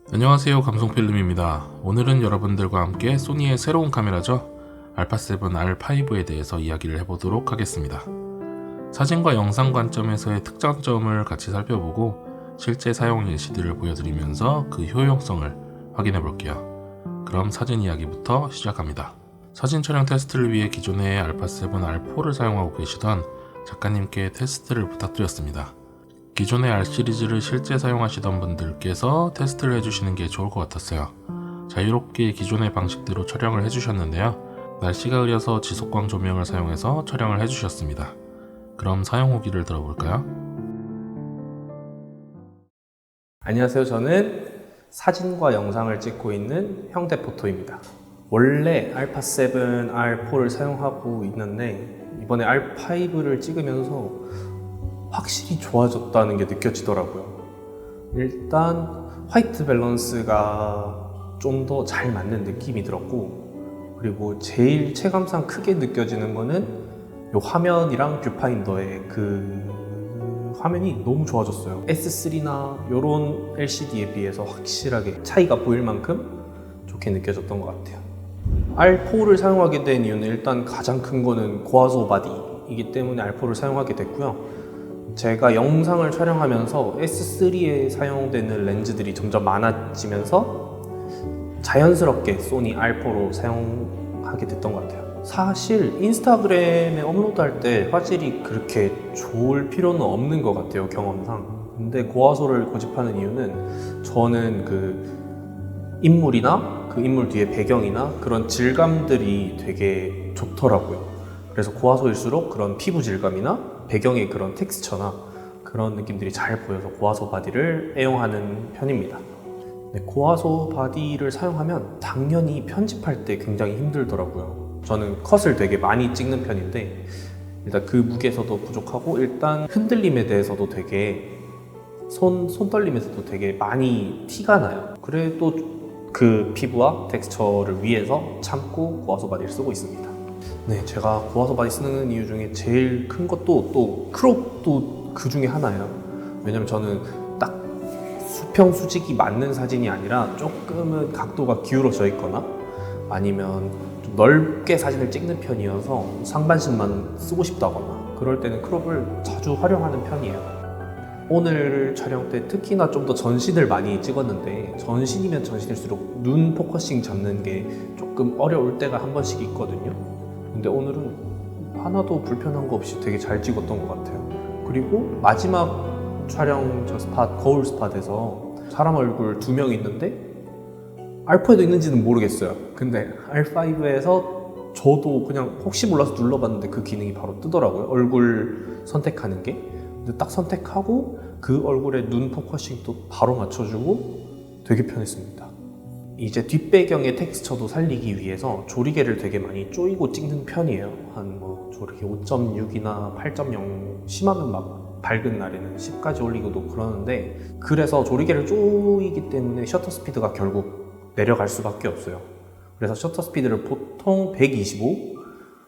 안녕하세요, 감성필름입니다. 오늘은 여러분들과 함께 소니의 새로운 카메라죠, α7R5에 대해서 이야기를 해보도록 하겠습니다. 사진과 영상 관점에서의 특장점을 같이 살펴보고 실제 사용 예시들을 보여드리면서 그 효용성을 확인해 볼게요. 그럼 사진 이야기부터 시작합니다. 사진 촬영 테스트를 위해 기존의 α7R4를 사용하고 계시던 작가님께 테스트를 부탁드렸습니다. 기존의 R 시리즈를 실제 사용하시던 분들께서 테스트를 해주시는 게 좋을 것 같았어요. 자유롭게 기존의 방식대로 촬영을 해주셨는데요. 날씨가 흐려서 지속광 조명을 사용해서 촬영을 해주셨습니다. 그럼 사용 후기를 들어볼까요? 안녕하세요. 저는 사진과 영상을 찍고 있는 형대포토입니다. 원래 α7R4를 사용하고 있는데 이번에 R5를 찍으면서 확실히 좋아졌다는 게 느껴지더라고요. 일단 화이트 밸런스가 좀 더 잘 맞는 느낌이 들었고, 그리고 제일 체감상 크게 느껴지는 거는 이 화면이랑 뷰파인더의 그 화면이 너무 좋아졌어요. S3나 이런 LCD에 비해서 확실하게 차이가 보일 만큼 좋게 느껴졌던 것 같아요. R4를 사용하게 된 이유는 일단 가장 큰 거는 고화소 바디이기 때문에 R4를 사용하게 됐고요. 제가 영상을 촬영하면서 S3에 사용되는 렌즈들이 점점 많아지면서 자연스럽게 소니 R4로 사용하게 됐던 것 같아요. 사실 인스타그램에 업로드할 때 화질이 그렇게 좋을 필요는 없는 것 같아요, 경험상. 근데 고화소를 고집하는 이유는 저는 그 인물이나 그 인물 뒤에 배경이나 그런 질감들이 되게 좋더라고요. 그래서 고화소일수록 그런 피부 질감이나 배경의 그런 텍스처나 그런 느낌들이 잘 보여서 고화소 바디를 애용하는 편입니다. 고화소 바디를 사용하면 당연히 편집할 때 굉장히 힘들더라고요. 저는 컷을 되게 많이 찍는 편인데 일단 그 무게에서도 부족하고, 일단 흔들림에 대해서도 되게 손떨림에서도 되게 많이 티가 나요. 그래도 그 피부와 텍스처를 위해서 참고 고화소 바디를 쓰고 있습니다. 네, 제가 고화소 바디 쓰는 이유 중에 제일 큰 것도 또 크롭도 그 중에 하나예요. 왜냐면 저는 딱 수평 수직이 맞는 사진이 아니라 조금은 각도가 기울어져 있거나 아니면 좀 넓게 사진을 찍는 편이어서 상반신만 쓰고 싶다거나 그럴 때는 크롭을 자주 활용하는 편이에요. 오늘 촬영 때 특히나 좀 더 전신을 많이 찍었는데, 전신이면 전신일수록 눈 포커싱 잡는 게 조금 어려울 때가 한 번씩 있거든요. 근데 오늘은 하나도 불편한 거 없이 되게 잘 찍었던 것 같아요. 그리고 마지막 촬영 저 스팟, 거울 스팟에서 사람 얼굴 2명 있는데 R4에도 있는지는 모르겠어요. 근데 R5에서 저도 그냥 혹시 몰라서 눌러봤는데 그 기능이 바로 뜨더라고요. 얼굴 선택하는 게. 근데 딱 선택하고 그 얼굴에 눈 포커싱도 바로 맞춰주고 되게 편했습니다. 이제 뒷배경의 텍스처도 살리기 위해서 조리개를 되게 많이 조이고 찍는 편이에요. 한 뭐 조리개 5.6이나 8.0, 심하면 막 밝은 날에는 10까지 올리고도 그러는데, 그래서 조리개를 조이기 때문에 셔터 스피드가 결국 내려갈 수밖에 없어요. 그래서 셔터 스피드를 보통 125,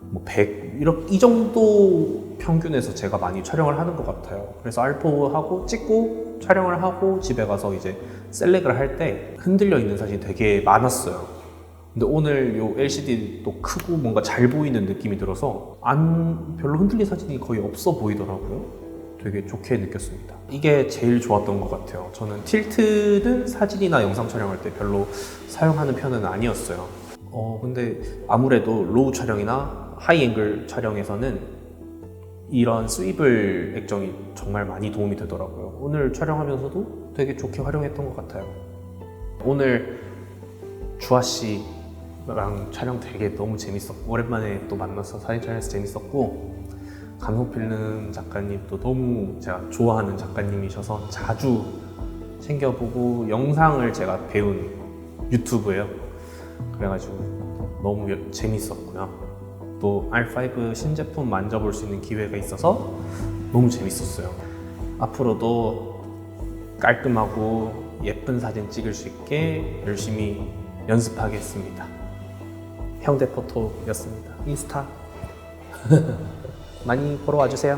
뭐 100, 이 정도 평균에서 제가 많이 촬영을 하는 것 같아요. 그래서 R4 하고 찍고 촬영을 하고 집에 가서 이제 셀렉을 할 때 흔들려 있는 사진이 되게 많았어요. 근데 오늘 요 LCD도 크고 뭔가 잘 보이는 느낌이 들어서 별로 흔들린 사진이 거의 없어 보이더라고요. 되게 좋게 느꼈습니다. 이게 제일 좋았던 것 같아요. 저는 틸트는 사진이나 영상 촬영할 때 별로 사용하는 편은 아니었어요. 근데 아무래도 로우 촬영이나 하이앵글 촬영에서는 이런 스위블 액정이 정말 많이 도움이 되더라고요. 오늘 촬영하면서도 되게 좋게 활용했던 것 같아요. 오늘 주아 씨랑 촬영 되게 너무 재밌었고, 오랜만에 또 만나서 사진 촬영해서 재밌었고, 감성필름 작가님도 너무 제가 좋아하는 작가님이셔서 자주 챙겨보고, 영상을 제가 배운 유튜브예요. 그래가지고 너무 재밌었고요. 또 R5 신제품 만져볼 수 있는 기회가 있어서 너무 재밌었어요. 앞으로도 깔끔하고 예쁜 사진 찍을 수 있게 열심히 연습하겠습니다. 형대포토였습니다. 인스타 많이 보러 와주세요.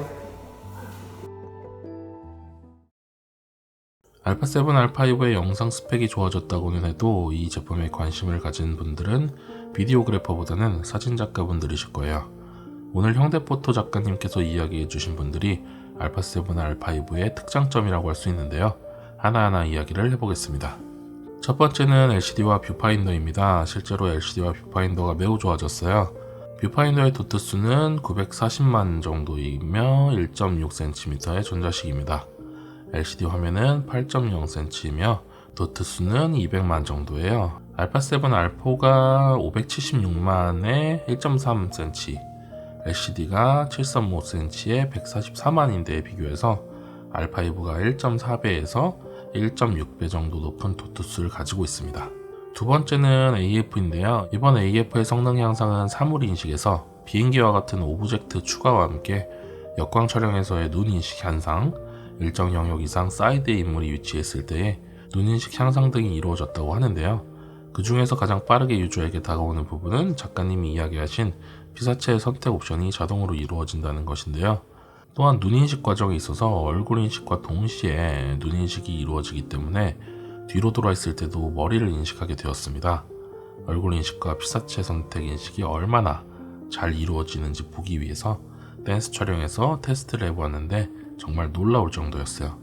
알파7, R5의 영상 스펙이 좋아졌다고는 해도 이 제품에 관심을 가진 분들은 비디오그래퍼보다는 사진작가분들이실 거예요. 오늘 형대포토 작가님께서 이야기해 주신 분들이 알파7, R5의 특장점이라고 할 수 있는데요. 하나하나 이야기를 해보겠습니다. 첫 번째는 LCD와 뷰파인더입니다. 실제로 LCD와 뷰파인더가 매우 좋아졌어요. 뷰파인더의 도트수는 940만 정도이며 1.6cm의 전자식입니다. LCD 화면은 8.0cm이며 도트수는 200만 정도예요. 알파7 R4가 576만에 1.3cm, LCD가 7.5cm에 144만인데에 비교해서 R5가 1.4배에서 1.6배 정도 높은 도트수를 가지고 있습니다. 두 번째는 AF인데요. 이번 AF의 성능 향상은 사물 인식에서 비행기와 같은 오브젝트 추가와 함께 역광 촬영에서의 눈 인식 향상, 일정 영역 이상 사이드에 인물이 위치했을 때의 눈 인식 향상 등이 이루어졌다고 하는데요. 그 중에서 가장 빠르게 유저에게 다가오는 부분은 작가님이 이야기하신 피사체의 선택 옵션이 자동으로 이루어진다는 것인데요. 또한 눈인식 과정에 있어서 얼굴 인식과 동시에 눈인식이 이루어지기 때문에 뒤로 돌아 있을 때도 머리를 인식하게 되었습니다. 얼굴 인식과 피사체 선택 인식이 얼마나 잘 이루어지는지 보기 위해서 댄스 촬영에서 테스트를 해보았는데 정말 놀라울 정도였어요.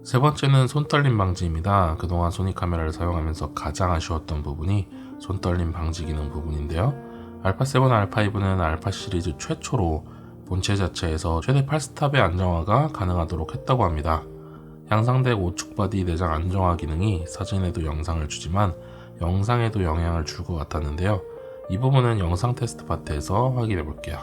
세 번째는 손떨림 방지입니다. 그동안 소니 카메라를 사용하면서 가장 아쉬웠던 부분이 손떨림 방지 기능 부분인데요. 알파7, R5는 알파 시리즈 최초로 본체 자체에서 최대 8스탑의 안정화가 가능하도록 했다고 합니다. 향상된 우측 바디 내장 안정화 기능이 사진에도 영상을 주지만 영상에도 영향을 줄 것 같았는데요. 이 부분은 영상 테스트 파트에서 확인해 볼게요.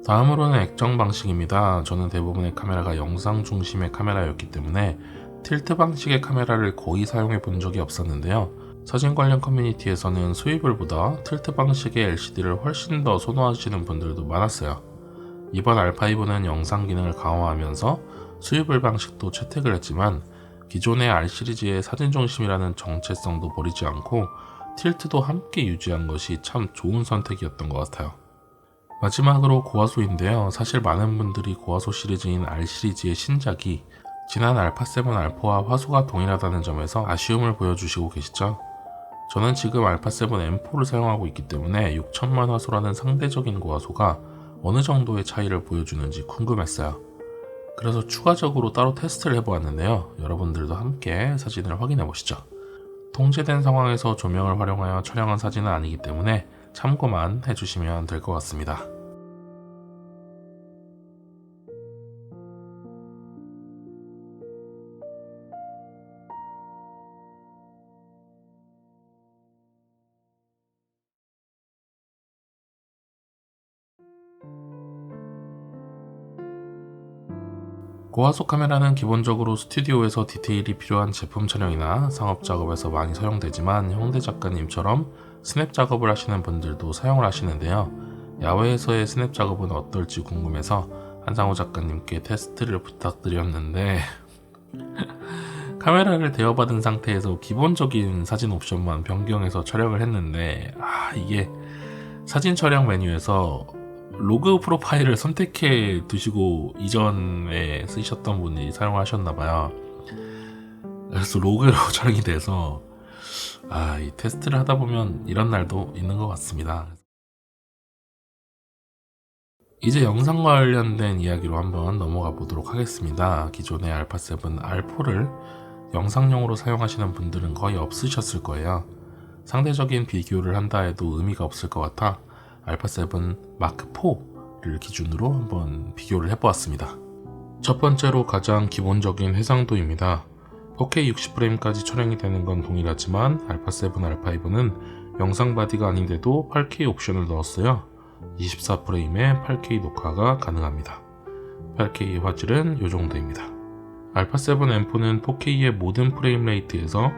다음으로는 액정 방식입니다. 저는 대부분의 카메라가 영상 중심의 카메라였기 때문에 틸트 방식의 카메라를 거의 사용해 본 적이 없었는데요. 사진 관련 커뮤니티에서는 스위블보다 틸트 방식의 LCD를 훨씬 더 선호하시는 분들도 많았어요. 이번 R5는 영상 기능을 강화하면서 스위블 방식도 채택을 했지만 기존의 R 시리즈의 사진 중심이라는 정체성도 버리지 않고 틸트도 함께 유지한 것이 참 좋은 선택이었던 것 같아요. 마지막으로 고화소인데요. 사실 많은 분들이 고화소 시리즈인 R 시리즈의 신작이 지난 알파7, R4와 화소가 동일하다는 점에서 아쉬움을 보여주시고 계시죠? 저는 지금 알파7 M4를 사용하고 있기 때문에 6000만 화소라는 상대적인 고화소가 어느 정도의 차이를 보여주는지 궁금했어요. 그래서 추가적으로 따로 테스트를 해보았는데요. 여러분들도 함께 사진을 확인해 보시죠. 통제된 상황에서 조명을 활용하여 촬영한 사진은 아니기 때문에 참고만 해주시면 될 것 같습니다. 고화소 카메라는 기본적으로 스튜디오에서 디테일이 필요한 제품 촬영이나 상업 작업에서 많이 사용되지만 형대 작가님처럼 스냅 작업을 하시는 분들도 사용을 하시는데요. 야외에서의 스냅 작업은 어떨지 궁금해서 한상호 작가님께 테스트를 부탁드렸는데 카메라를 대여받은 상태에서 기본적인 사진 옵션만 변경해서 촬영을 했는데 이게 사진 촬영 메뉴에서 로그 프로파일을 선택해 두시고 이전에 쓰셨던 분이 사용하셨나봐요. 그래서 로그로 촬영이 돼서 이 테스트를 하다 보면 이런 날도 있는 것 같습니다. 이제 영상 관련된 이야기로 한번 넘어가 보도록 하겠습니다. 기존의 알파7 R4를 영상용으로 사용하시는 분들은 거의 없으셨을 거예요. 상대적인 비교를 한다 해도 의미가 없을 것 같아 알파7 마크4를 기준으로 한번 비교를 해보았습니다. 첫 번째로 가장 기본적인 해상도입니다. 4K 60프레임까지 촬영이 되는 건 동일하지만 알파7, R5는 영상 바디가 아닌데도 8K 옵션을 넣었어요. 24프레임의 8K 녹화가 가능합니다. 8K 화질은 이 정도입니다. 알파7 M4는 4K의 모든 프레임 레이트에서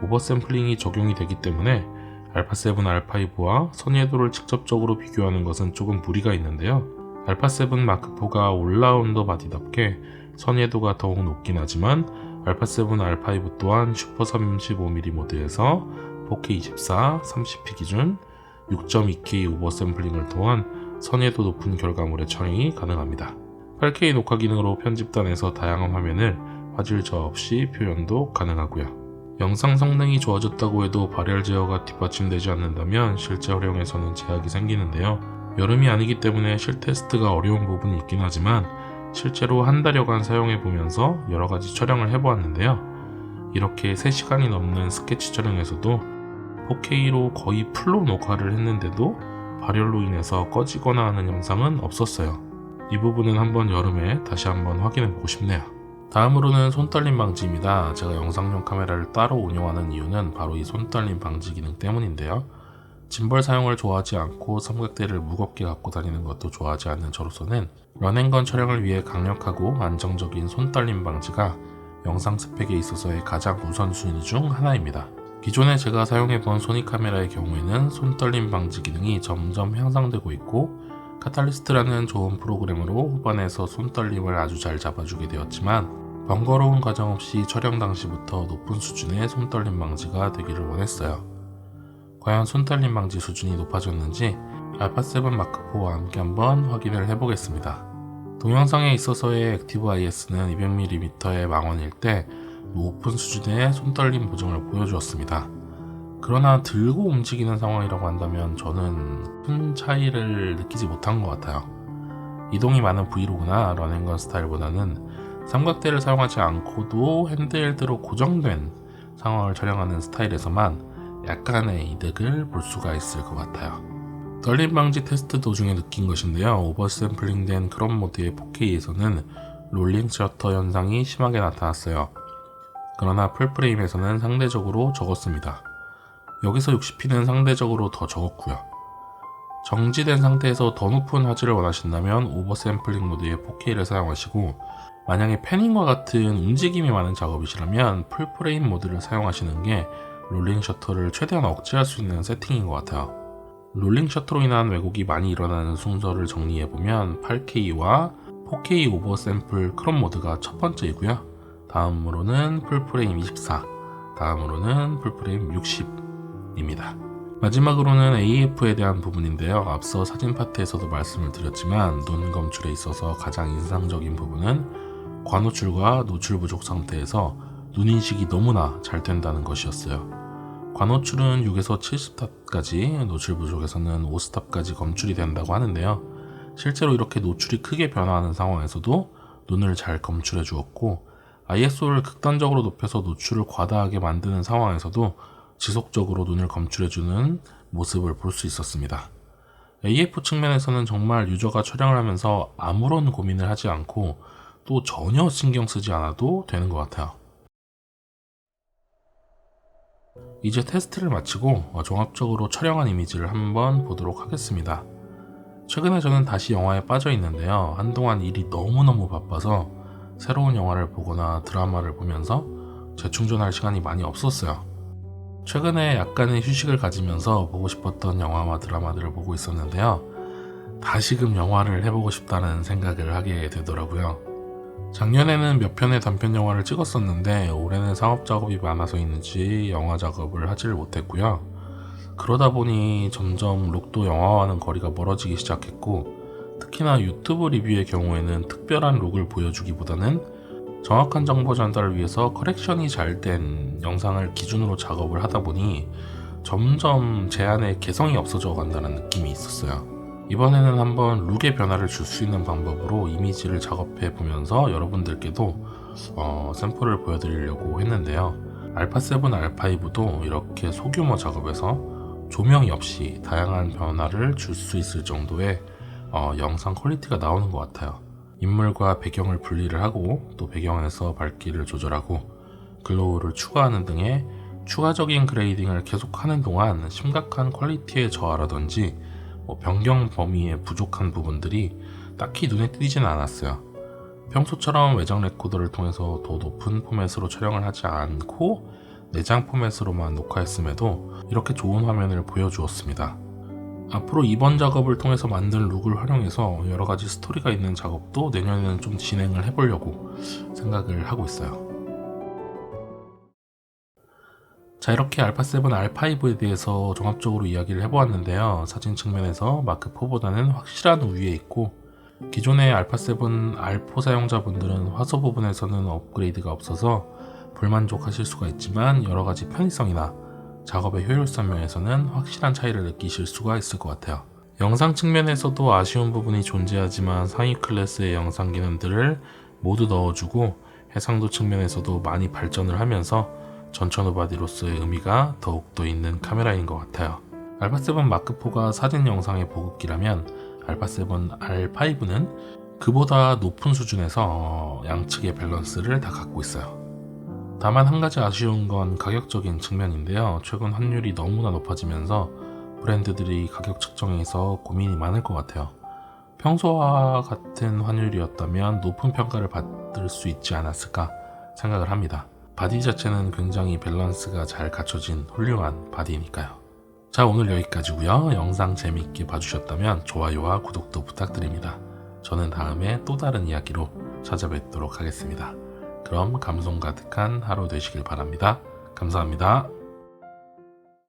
오버샘플링이 적용이 되기 때문에 알파7, R5와 선예도를 직접적으로 비교하는 것은 조금 무리가 있는데요. 알파7 마크4가 올라운더 바디답게 선예도가 더욱 높긴 하지만 알파7, R5 또한 슈퍼 35mm 모드에서 4K 24, 30p 기준 6.2K 오버샘플링을 통한 선예도 높은 결과물의 촬영이 가능합니다. 8K 녹화 기능으로 편집단에서 다양한 화면을 화질 저하 없이 표현도 가능하고요. 영상 성능이 좋아졌다고 해도 발열 제어가 뒷받침되지 않는다면 실제 활용에서는 제약이 생기는데요. 여름이 아니기 때문에 실테스트가 어려운 부분이 있긴 하지만 실제로 한 달여간 사용해보면서 여러가지 촬영을 해보았는데요. 이렇게 3시간이 넘는 스케치 촬영에서도 4K로 거의 풀로 녹화를 했는데도 발열로 인해서 꺼지거나 하는 영상은 없었어요. 이 부분은 한번 여름에 다시 한번 확인해보고 싶네요. 다음으로는 손떨림 방지입니다. 제가 영상용 카메라를 따로 운영하는 이유는 바로 이 손떨림 방지 기능 때문인데요. 짐벌 사용을 좋아하지 않고 삼각대를 무겁게 갖고 다니는 것도 좋아하지 않는 저로서는 런앤건 촬영을 위해 강력하고 안정적인 손떨림 방지가 영상 스펙에 있어서의 가장 우선순위 중 하나입니다. 기존에 제가 사용해본 소니 카메라의 경우에는 손떨림 방지 기능이 점점 향상되고 있고 카탈리스트라는 좋은 프로그램으로 후반에서 손떨림을 아주 잘 잡아주게 되었지만 번거로운 과정 없이 촬영 당시부터 높은 수준의 손떨림 방지가 되기를 원했어요. 과연 손떨림 방지 수준이 높아졌는지 알파7 마크4와 함께 한번 확인을 해보겠습니다. 동영상에 있어서의 액티브 IS는 200mm의 망원일 때 높은 수준의 손떨림 보정을 보여주었습니다. 그러나 들고 움직이는 상황이라고 한다면 저는 큰 차이를 느끼지 못한 것 같아요. 이동이 많은 브이로그나 런앤건 스타일보다는 삼각대를 사용하지 않고도 핸드헬드로 고정된 상황을 촬영하는 스타일에서만 약간의 이득을 볼 수가 있을 것 같아요. 떨림 방지 테스트 도중에 느낀 것인데요. 오버샘플링된 크롭 모드의 4K에서는 롤링 셔터 현상이 심하게 나타났어요. 그러나 풀프레임에서는 상대적으로 적었습니다. 여기서 60p는 상대적으로 더 적었고요. 정지된 상태에서 더 높은 화질을 원하신다면 오버샘플링 모드의 4K를 사용하시고 만약에 패닝과 같은 움직임이 많은 작업이시라면 풀프레임 모드를 사용하시는 게 롤링 셔터를 최대한 억제할 수 있는 세팅인 것 같아요. 롤링 셔터로 인한 왜곡이 많이 일어나는 순서를 정리해보면 8K와 4K 오버샘플 크롭 모드가 첫 번째이고요. 다음으로는 풀프레임 24, 다음으로는 풀프레임 60입니다. 마지막으로는 AF에 대한 부분인데요. 앞서 사진 파트에서도 말씀을 드렸지만 눈 검출에 있어서 가장 인상적인 부분은 과노출과 노출 부족 상태에서 눈 인식이 너무나 잘 된다는 것이었어요. 과노출은 6에서 70스탑까지, 노출 부족에서는 5스탑까지 검출이 된다고 하는데요. 실제로 이렇게 노출이 크게 변화하는 상황에서도 눈을 잘 검출해 주었고 ISO를 극단적으로 높여서 노출을 과다하게 만드는 상황에서도 지속적으로 눈을 검출해주는 모습을 볼 수 있었습니다. AF 측면에서는 정말 유저가 촬영을 하면서 아무런 고민을 하지 않고 또 전혀 신경 쓰지 않아도 되는 것 같아요. 이제 테스트를 마치고 종합적으로 촬영한 이미지를 한번 보도록 하겠습니다. 최근에 저는 다시 영화에 빠져 있는데요. 한동안 일이 너무너무 바빠서 새로운 영화를 보거나 드라마를 보면서 재충전할 시간이 많이 없었어요. 최근에 약간의 휴식을 가지면서 보고 싶었던 영화와 드라마들을 보고 있었는데요. 다시금 영화를 해보고 싶다는 생각을 하게 되더라고요. 작년에는 몇 편의 단편 영화를 찍었었는데 올해는 상업 작업이 많아서인지 영화 작업을 하지를 못했고요. 그러다 보니 점점 룩도 영화와는 거리가 멀어지기 시작했고 특히나 유튜브 리뷰의 경우에는 특별한 룩을 보여주기보다는 정확한 정보 전달을 위해서 커렉션이 잘 된 영상을 기준으로 작업을 하다 보니 점점 제 안에 개성이 없어져 간다는 느낌이 있었어요. 이번에는 한번 룩의 변화를 줄 수 있는 방법으로 이미지를 작업해 보면서 여러분들께도 샘플을 보여드리려고 했는데요. 알파7, 알파5도 이렇게 소규모 작업에서 조명이 없이 다양한 변화를 줄 수 있을 정도의 영상 퀄리티가 나오는 것 같아요. 인물과 배경을 분리를 하고 또 배경에서 밝기를 조절하고 글로우를 추가하는 등의 추가적인 그레이딩을 계속하는 동안 심각한 퀄리티의 저하라든지 변경 범위의 부족한 부분들이 딱히 눈에 띄지는 않았어요. 평소처럼 외장 레코더를 통해서 더 높은 포맷으로 촬영을 하지 않고 내장 포맷으로만 녹화했음에도 이렇게 좋은 화면을 보여주었습니다. 앞으로 이번 작업을 통해서 만든 룩을 활용해서 여러가지 스토리가 있는 작업도 내년에는 좀 진행을 해보려고 생각을 하고 있어요. 자, 이렇게 알파7, 알파5에 대해서 종합적으로 이야기를 해보았는데요. 사진 측면에서 마크4보다는 확실한 우위에 있고 기존의 알파7 R4 사용자분들은 화소 부분에서는 업그레이드가 없어서 불만족하실 수가 있지만 여러가지 편의성이나 작업의 효율성 면에서는 확실한 차이를 느끼실 수가 있을 것 같아요. 영상 측면에서도 아쉬운 부분이 존재하지만 상위 클래스의 영상 기능들을 모두 넣어주고 해상도 측면에서도 많이 발전을 하면서 전천 오바디로서의 의미가 더욱더 있는 카메라인 것 같아요. 알파7 마크4가 사진 영상의 보급기라면 알파7 R5는 그보다 높은 수준에서 양측의 밸런스를 다 갖고 있어요. 다만 한 가지 아쉬운 건 가격적인 측면인데요. 최근 환율이 너무나 높아지면서 브랜드들이 가격 측정에서 고민이 많을 것 같아요. 평소와 같은 환율이었다면 높은 평가를 받을 수 있지 않았을까 생각을 합니다. 바디 자체는 굉장히 밸런스가 잘 갖춰진 훌륭한 바디니까요. 자, 오늘 여기까지고요. 영상 재밌게 봐주셨다면 좋아요와 구독도 부탁드립니다. 저는 다음에 또 다른 이야기로 찾아뵙도록 하겠습니다. 그럼 감동 가득한 하루 되시길 바랍니다. 감사합니다.